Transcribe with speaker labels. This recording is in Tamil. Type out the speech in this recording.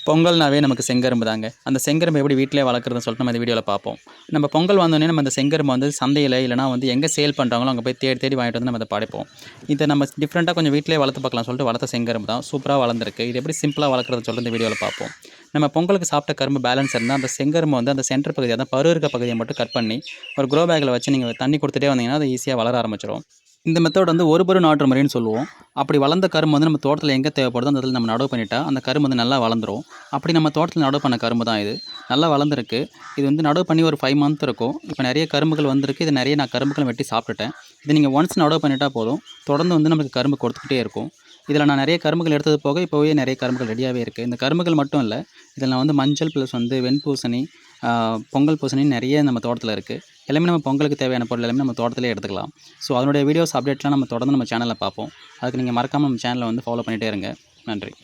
Speaker 1: பொங்கல்னாவே நமக்கு செங்கரும்பு தாங்க. அந்த செங்கரும்பு எப்படி வீட்டிலேயே வளர்க்குறதுன்னு சொல்லிட்டு நம்ம இந்த வீடியோல பார்ப்போம். நம்ம பொங்கல் வந்தோனே நம்ம அந்த செங்கரும்பு வந்து சந்தையில இல்லைனா வந்து எங்கே சேல் பண்ணுறாங்களோ அங்கே போய் தேடி தேடி வாங்கிட்டு வந்து நம்ம அதை படைப்போம். இதை நம்ம டிஃப்ரெண்ட்டாக கொஞ்சம் வீட்டிலேயே வளர்த்து பார்க்கலாம்னு சொல்லிட்டு வளர்த்த செங்கரும்பு தான் சூப்பராக வளர்ந்துருக்கு. இது எப்படி சிம்பிளாக வளர்க்குறதுன்னு சொல்லிட்டு இந்த வீடியோவில் பார்ப்போம். நம்ம பொங்கலுக்கு சாப்பிட்ட கரும்பு பேலன்ஸ் இருந்தால் அந்த செங்கரும்பு வந்து அந்த சென்டர் பகுதி அதான் பரு இருக்க பகுதியை மட்டும் கட் பண்ணி ஒரு க்ரோ பேக்கில் வச்சு நீங்கள் தண்ணி கொடுத்துட்டே வந்தீங்கன்னா அது ஈஸியாக வளர ஆரம்பிச்சிடும். இந்த மெத்தட் வந்து ஒரு பரு நாற்று முறைன்னு சொல்லுவோம். அப்படி வளர்ந்த கரும்பு வந்து நம்ம தோட்டத்தில் எங்கே தேவைப்படுதோ அந்த இடத்துல நம்ம நடவு பண்ணிட்டா அந்த கரும்பு வந்து நல்லா வளர்ந்துரும். அப்படி நம்ம தோட்டத்தில் நடவு பண்ண கரும்பு தான் இது. நல்லா வளர்ந்துருக்கு. இது வந்து நடவு பண்ணி ஒரு 5 மந்த் இருக்கும். இப்போ நிறைய கரும்புகள் வந்திருக்கு. இது நிறைய நான் கரும்புகளும் வெட்டி சாப்பிட்டுட்டேன். இது நீங்கள் ஒன்ஸ் நடவு பண்ணிட்டா போதும். தொடர்ந்து வந்து நமக்கு கரும்பு கொடுத்துக்கிட்டே இருக்கும். இதில் நான் நிறைய கரும்புகள் எடுத்தது போக இப்போவே நிறைய கரும்புகள் ரெடியாகவே இருக்குது. இந்த கரும்புகள் மட்டும் இல்லை, இதில் நான் வந்து மஞ்சள் ப்ளஸ் வந்து வெண்பூசணி, பொங்கல் பூசணின்னு நிறைய நம்ம தோட்டத்தில் இருக்குது. எல்லாமே நம்ம பொங்கலுக்கு தேவையான பொருள் எல்லாமே நம்ம தோட்டத்திலே எடுத்துக்கலாம். ஸோ அதனுடைய வீடியோஸ் அப்டேட்லாம் நம்ம தொடர்ந்து நம்ம சேனலில் பார்ப்போம். அதுக்கு நீங்கள் மறக்காமல் நம்ம சேனலை வந்து ஃபாலோ பண்ணிகிட்டே இருங்க. நன்றி.